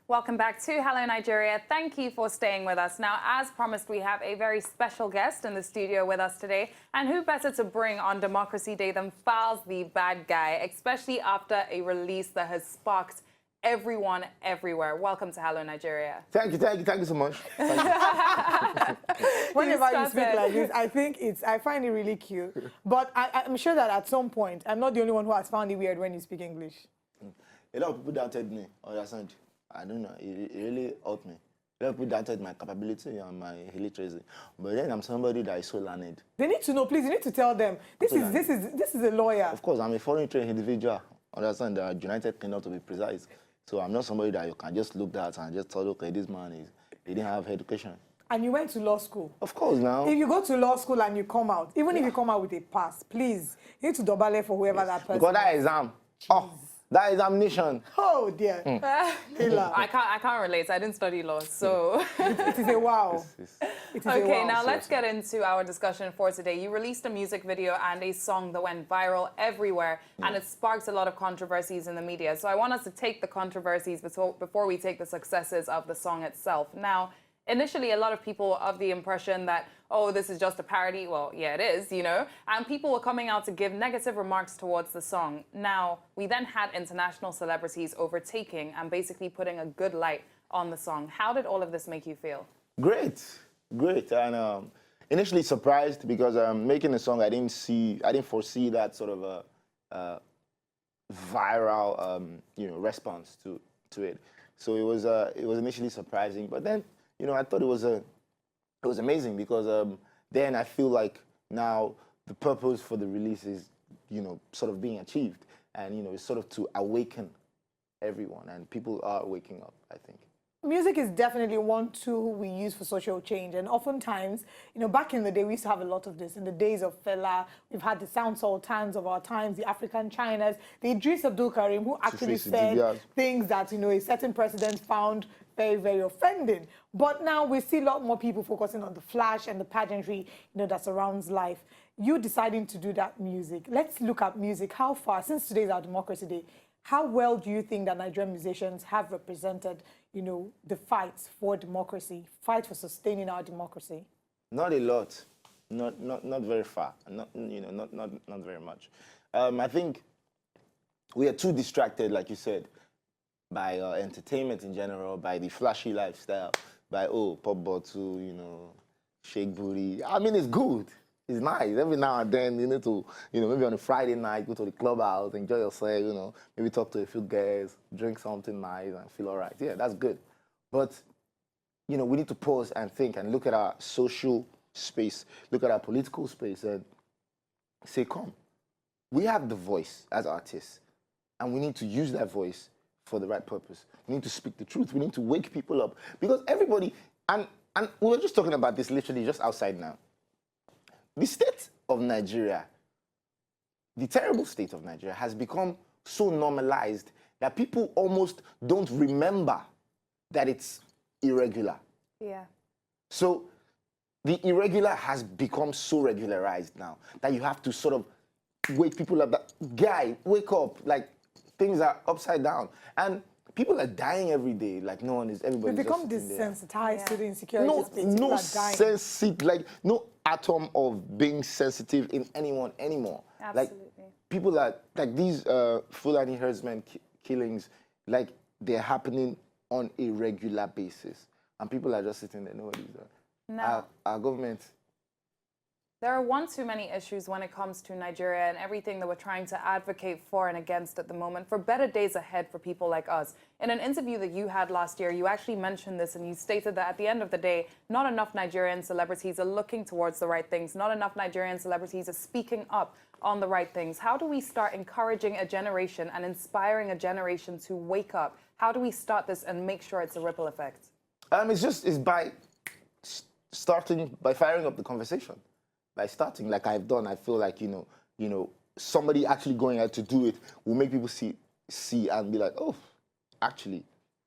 Welcome back to Hello Nigeria. Thank you for staying with us. Now, as promised, we have a very special guest in the studio with us today. And who better to bring on Democracy Day than Falz the bad guy, especially after a release that has sparked everyone everywhere. Welcome to Hello Nigeria. Thank you so much. Thank you. Whenever you speak like this, I find it really cute. But I'm sure that at some point, I'm not the only one who has found it weird when you speak English. A lot of people doubted me, understand? I don't know, it really helped me. A lot of people doubted my capability and my illiteracy. But then I'm somebody that is so learned. They need to know, please, you need to tell them. This is a lawyer. Of course, I'm a foreign trained individual. Understand that United Kingdom to be precise. So I'm not somebody that you can just look at and just tell, okay, this man he didn't have education. And you went to law school. Of course, now. If you go to law school and you come out, even if you come out with a pass, please, you need to double for whoever that person Because that exam, that examination. Oh, dear. I can't relate. I didn't study law, so... It is a wow. Okay, now let's get into our discussion for today. You released a music video and a song that went viral everywhere, and it sparked a lot of controversies in the media. So I want us to take the controversies before we take the successes of the song itself. Now, initially, a lot of people were of the impression that, oh, this is just a parody. Well, yeah, it is, you know. And people were coming out to give negative remarks towards the song. Now, we then had international celebrities overtaking and basically putting a good light on the song. How did all of this make you feel? Great. And initially surprised because making a song, I didn't foresee that sort of a viral, response to it. So it was initially surprising, but then, I thought it was amazing because then I feel like now the purpose for the release is, sort of being achieved, and it's sort of to awaken everyone, and people are waking up, I think. Music is definitely one tool we use for social change, and oftentimes, back in the day, we used to have a lot of this. In the days of Fela, we've had the Sound Sultans of our times, the African Chinas, the Idris Abdul Karim, who actually said things that, a certain president found very, very offending. But now we see a lot more people focusing on the flash and the pageantry, that surrounds life. You deciding to do that music. Let's look at music. How far, since today's our Democracy Day, how well do you think that Nigerian musicians have represented, the fight for democracy, fight for sustaining our democracy? Not a lot, not very far, not very much. I think we are too distracted, like you said, by entertainment in general, by the flashy lifestyle, by pop bottle, shake booty. I mean, it's good. It's nice. Every now and then you need to, maybe on a Friday night, go to the clubhouse, enjoy yourself, maybe talk to a few guys, drink something nice and feel all right. Yeah, that's good. But, we need to pause and think and look at our social space, look at our political space and say, come, we have the voice as artists and we need to use that voice for the right purpose. We need to speak the truth. We need to wake people up because everybody, and we were just talking about this literally just outside now. The state of Nigeria, the terrible state of Nigeria has become so normalized that people almost don't remember that it's irregular. Yeah. So the irregular has become so regularized now that you have to sort of wake people up. That guy, wake up, like things are upside down. And people are dying every day, like everybody's we become desensitized to the insecurity. No atom of being sensitive in anyone anymore. Absolutely. Like people are like these Fulani herdsmen killings, like they're happening on a regular basis, and people are just sitting there. Nobody's there. No. Our government. There are one too many issues when it comes to Nigeria and everything that we're trying to advocate for and against at the moment for better days ahead for people like us. In an interview that you had last year, you actually mentioned this and you stated that at the end of the day, not enough Nigerian celebrities are looking towards the right things. Not enough Nigerian celebrities are speaking up on the right things. How do we start encouraging a generation and inspiring a generation to wake up? How do we start this and make sure it's a ripple effect? It's by starting, by firing up the conversation. By starting, like I've done, I feel like, somebody actually going out to do it will make people see and be like, oh, actually,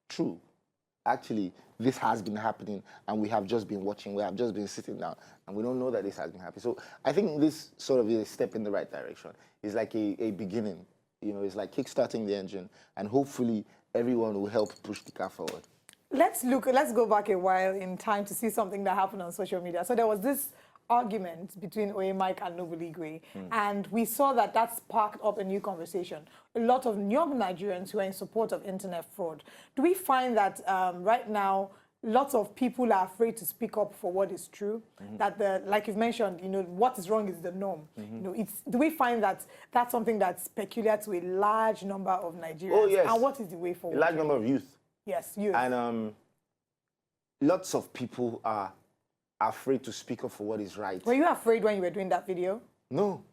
true. Actually, this has been happening and we have just been watching, we have just been sitting down and we don't know that this has been happening. So I think this sort of is a step in the right direction. It's like a beginning, it's like kickstarting the engine and hopefully everyone will help push the car forward. Let's go back a while in time to see something that happened on social media. So there was this argument between Oye Mike and Noble Igwe, and we saw that that sparked up a new conversation. A lot of young Nigerians who are in support of internet fraud. Do we find that right now, lots of people are afraid to speak up for what is true? That like you've mentioned, what is wrong is the norm. Do we find that that's something that's peculiar to a large number of Nigerians? Oh, yes. And what is the way forward? A large number of youth. Yes, youth. And lots of people are afraid to speak up for what is right. Were you afraid when you were doing that video? No.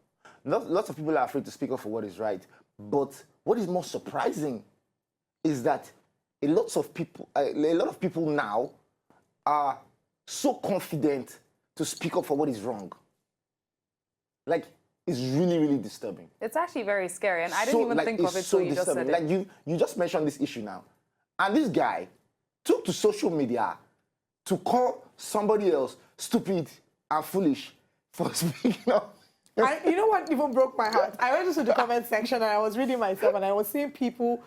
Lots of people are afraid to speak up for what is right. But what is more surprising is that a lot of people now are so confident to speak up for what is wrong. Like, it's really, really disturbing. It's actually very scary, and I didn't even think of it so till you just said it. Like, you just mentioned this issue now. And this guy took to social media to call somebody else stupid and foolish for speaking up. You know what even broke my heart? I went into the comment section and I was reading myself and I was seeing people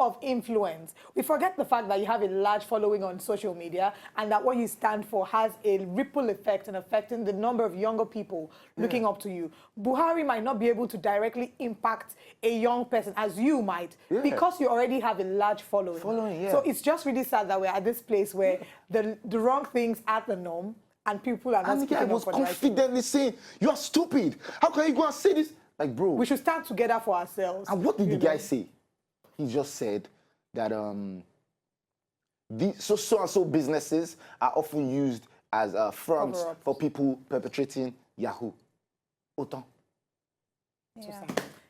of influence. We forget the fact that you have a large following on social media and that what you stand for has a ripple effect and affecting the number of younger people looking up to you. Buhari might not be able to directly impact a young person as you might because you already have a large following. So it's just really sad that we're at this place where the wrong things are the norm and people are not speaking up for the right thing. I was confidently saying, you are stupid. How can you go and say this? Like, bro. We should stand together for ourselves. And what did the guy say? He just said that so-and-so businesses are often used as fronts for people perpetrating Yahoo. Autant. Yeah.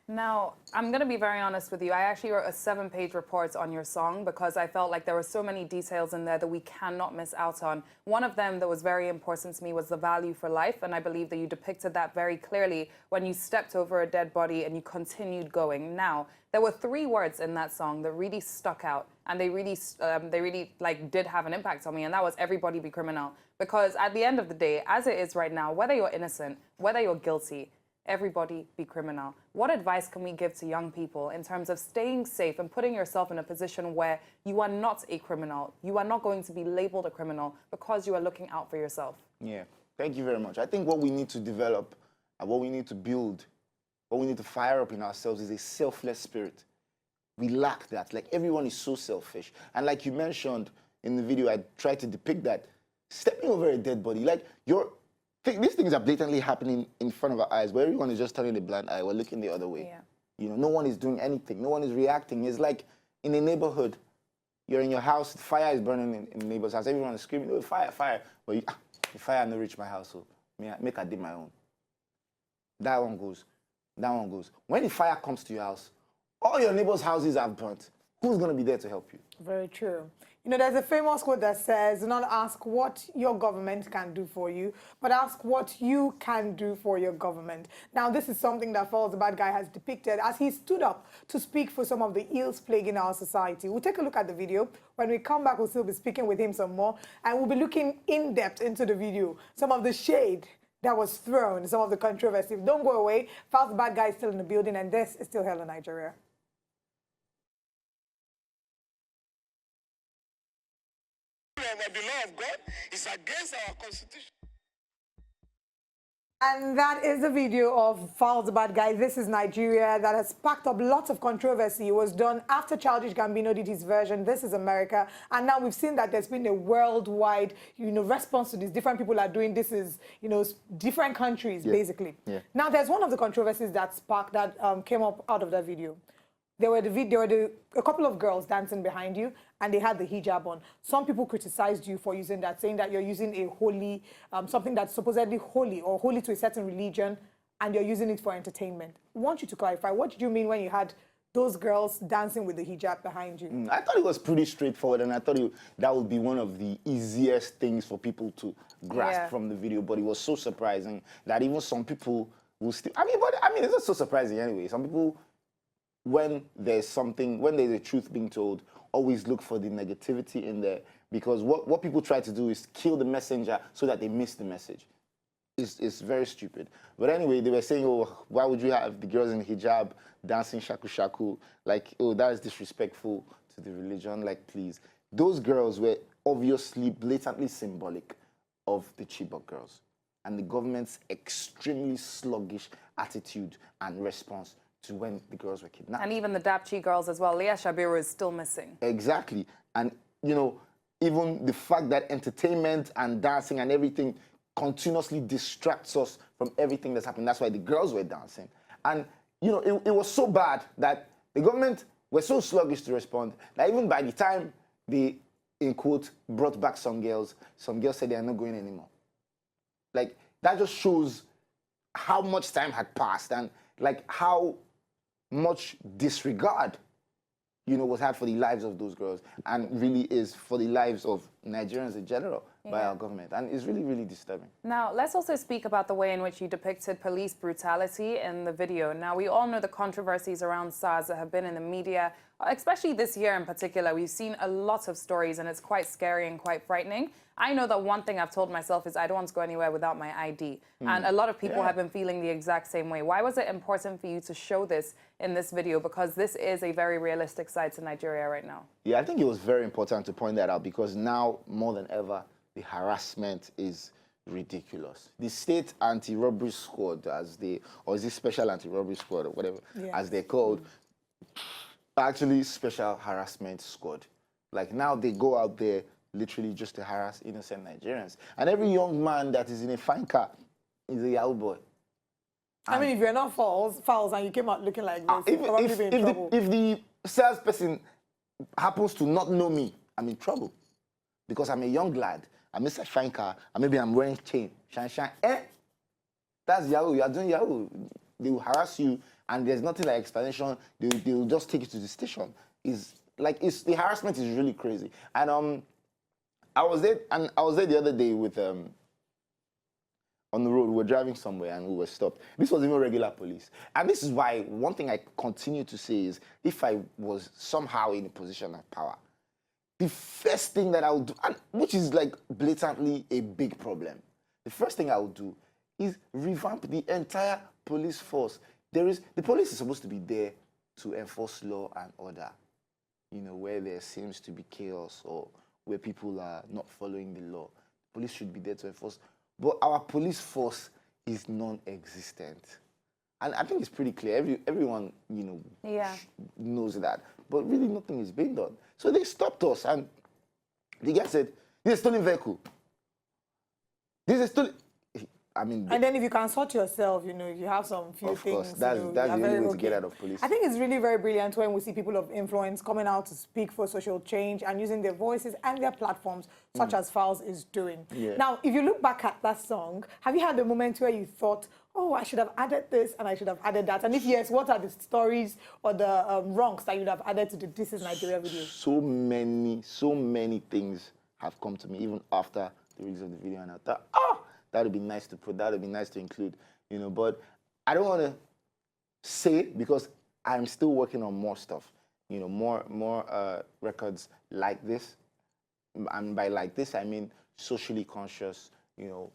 Now, I'm going to be very honest with you. I actually wrote a 7-page report on your song because I felt like there were so many details in there that we cannot miss out on. One of them that was very important to me was the value for life, and I believe that you depicted that very clearly when you stepped over a dead body and you continued going. Now, there were 3 words in that song that really stuck out, and they really did have an impact on me, and that was everybody be criminal. Because at the end of the day, as it is right now, whether you're innocent, whether you're guilty, everybody be criminal. What advice can we give to young people in terms of staying safe and putting yourself in a position where you are not a criminal, you are not going to be labeled a criminal because you are looking out for yourself? Yeah, thank you very much. I think what we need to develop and what we need to build, what we need to fire up in ourselves is a selfless spirit. We lack that. Like, everyone is so selfish. And like you mentioned in the video, I tried to depict that. Stepping over a dead body, like, these things are blatantly happening in front of our eyes, where everyone is just turning a blind eye. We're looking the other way. Yeah. No one is doing anything. No one is reacting. It's like in a neighborhood, you're in your house, the fire is burning in the neighbor's house. Everyone is screaming, oh, fire, fire. But the fire no reach my house, so make I do my own. That one goes. That one goes. When the fire comes to your house, all your neighbors' houses are burnt. Who's going to be there to help you? Very true. There's a famous quote that says, do not ask what your government can do for you, but ask what you can do for your government. Now, this is something that Falz, the bad guy, has depicted as he stood up to speak for some of the ills plaguing our society. We'll take a look at the video. When we come back, we'll still be speaking with him some more, and we'll be looking in depth into the video, some of the shade that was thrown, some of the controversy. Don't go away. Falz, the bad guy, is still in the building, and this is still Hello Nigeria. The law of God is against our constitution. And that is the video of Falz, the bad guy. This is Nigeria. That has sparked up lots of controversy. It was done after Childish Gambino did his version. This is America. And now we've seen that there's been a worldwide, response to this. Different people are doing this is, different countries, basically. Yeah. Now, there's one of the controversies that sparked, that came up out of that video. There were a couple of girls dancing behind you, and they had the hijab on. Some people criticized you for using that, saying that you're using a holy, something that's supposedly holy or holy to a certain religion, and you're using it for entertainment. I want you to clarify, what did you mean when you had those girls dancing with the hijab behind you? I thought it was pretty straightforward, and I thought that would be one of the easiest things for people to grasp from the video, but it was so surprising that even some people will still... it's not so surprising anyway. Some people... When there's a truth being told, always look for the negativity in there, because what people try to do is kill the messenger so that they miss the message. it's very stupid. But anyway, they were saying, oh, why would you have the girls in hijab dancing shaku shaku? Like, oh, that is disrespectful to the religion. Like, please. Those girls were obviously blatantly symbolic of the Chibok girls and the government's extremely sluggish attitude and response to when the girls were kidnapped. And even the Dapchi girls as well. Leah Shabiru is still missing. Exactly. And, you know, even the fact that entertainment and dancing and everything continuously distracts us from everything that's happening. That's why the girls were dancing. And, you know, it was so bad that the government were so sluggish to respond that even by the time they, in quote, brought back some girls said they are not going anymore. Like, that just shows how much time had passed and, like, how much disregard, you know, was had for the lives of those girls and really is for the lives of Nigerians in general by our government. And it's really, really disturbing. Now, let's also speak about the way in which you depicted police brutality in the video. Now, we all know the controversies around SARS that have been in the media, especially this year in particular. We've seen a lot of stories and it's quite scary and quite frightening. I know that one thing I've told myself is I don't want to go anywhere without my ID. And a lot of people have been feeling the exact same way. Why was it important for you to show this in this video? Because this is a very realistic side to Nigeria right now. Yeah, I think it was very important to point that out because now, more than ever, the harassment is ridiculous. The state anti-robbery squad, as they, or is it special anti-robbery squad or whatever, as they're called, actually special harassment squad. Like now they go out there literally just to harass innocent Nigerians. And every young man that is in a fine car is a Yahoo boy. I mean, if you're not Falz and you came out looking like this, you'll probably be in trouble. If the salesperson happens to not know me, I'm in trouble. Because I'm a young lad, I'm inside fine car, and maybe I'm wearing chain, shine. That's Yahoo, you are doing Yahoo. They will harass you, and there's nothing like explanation. They will just take you to the station. The harassment is really crazy. And I was there the other day with on the road. We were driving somewhere and we were stopped. This was even regular police. And this is why one thing I continue to say is if I was somehow in a position of power, the first thing that I would do, and which is like blatantly a big problem, the first thing I would do is revamp the entire police force. The police is supposed to be there to enforce law and order, you know, where there seems to be chaos or where people are not following the law. Police should be there to enforce. But our police force is non-existent. And I think it's pretty clear. Everyone, you know, knows that. But really nothing is being done. So they stopped us and the guy said, this is a stolen vehicle. This is stolen. I mean, and then if you can sort yourself, you know, you have some few things. Of course, that's the only way to get out of police. I think it's really very brilliant when we see people of influence coming out to speak for social change and using their voices and their platforms, such as Falz is doing. Yeah. Now, if you look back at that song, have you had a moment where you thought, oh, I should have added this and I should have added that? And if yes, what are the stories or the wrongs that you'd have added to the This Is Nigeria video? So many things have come to me, even after the release of the video, and I thought, oh, that would be nice to put, that would be nice to include, you know, but I don't want to say it because I'm still working on more stuff, you know, more records like this. And by like this, I mean socially conscious, you know,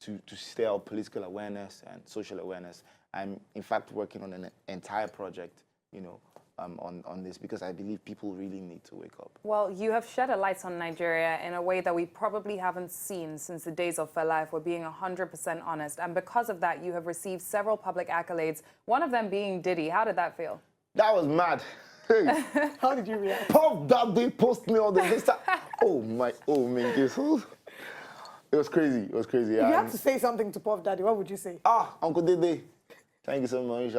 to stir up political awareness and social awareness. I'm, in fact, working on an entire project, you know, on this because I believe people really need to wake up. Well, you have shed a light on Nigeria in a way that we probably haven't seen since the days of Fela, if we're being 100% honest. And because of that, you have received several public accolades, one of them being Diddy. How did that feel? That was mad. Hey. How did you react? Puff Daddy post me on the Insta. Oh man, it was crazy. It was crazy. If you had to say something to Puff Daddy, what would you say? Uncle Dede, thank you so much.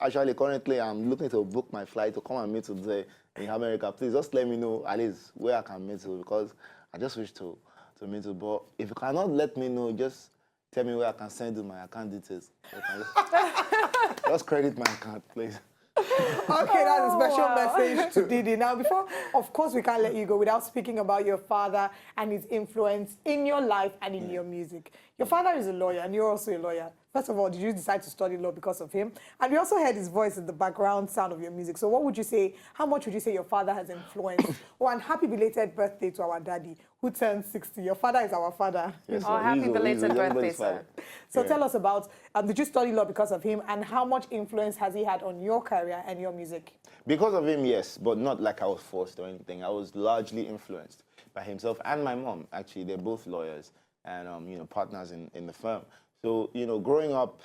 Actually, currently, I'm looking to book my flight to come and meet you today in America. Please just let me know at least where I can meet you because I just wish to meet you. But if you cannot let me know, just tell me where I can send you my account details. Just credit my account, please. Okay, that's a special message to Didi. Now, before, of course, we can't let you go without speaking about your father and his influence in your life and in your music. Your father is a lawyer and you're also a lawyer. First of all, did you decide to study law because of him? And we also heard his voice in the background sound of your music. So what would you say, how much would you say your father has influenced? Oh, and happy belated birthday to our daddy, who turned 60. Your father is our father. Yes, Oh, happy belated birthday, sir. So tell us about, did you study law because of him? And how much influence has he had on your career and your music? Because of him, yes, but not like I was forced or anything. I was largely influenced by himself and my mom. Actually, they're both lawyers and, you know, partners in the firm. So, you know, growing up,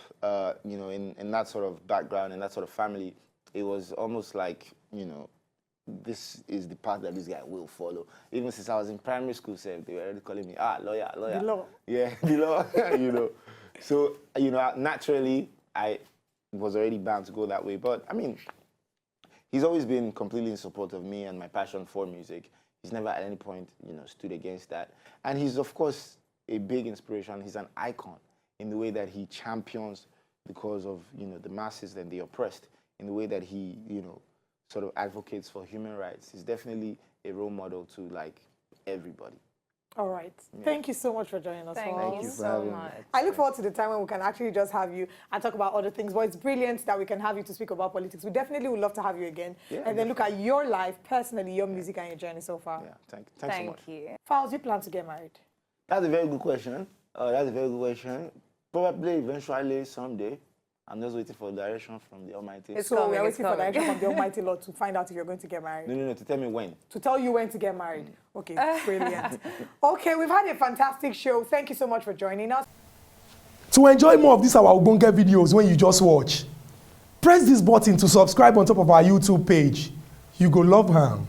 you know, in that sort of background, in that sort of family, it was almost like, you know, this is the path that this guy will follow. Even since I was in primary school, they were already calling me, lawyer. The law. Yeah, the law, you know. So, you know, naturally, I was already bound to go that way. But, I mean, he's always been completely in support of me and my passion for music. He's never at any point, you know, stood against that. And he's, of course, a big inspiration. He's an icon in the way that he champions the cause of, you know, the masses and the oppressed, in the way that he, you know, sort of advocates for human rights. He's definitely a role model to, like, everybody. All right. Yeah. Thank you so much for joining us. Thank you so much. I look forward to the time when we can actually just have you and talk about other things. But it's brilliant that we can have you to speak about politics. We definitely would love to have you again. Yeah, and then look at your life, personally, your music and your journey so far. Yeah, thanks so much. Thank you. Falz, you plan to get married? That's a very good question. That's a very good question. Probably eventually someday. I'm just waiting for direction from the Almighty. So we're waiting for direction from the Almighty Lord to find out if you're going to get married. No, to tell me when. To tell you when to get married. Okay, brilliant. Okay, we've had a fantastic show. Thank you so much for joining us. To enjoy more of these our Ogbonge videos when you just watch, press this button to subscribe on top of our YouTube page. You go love am.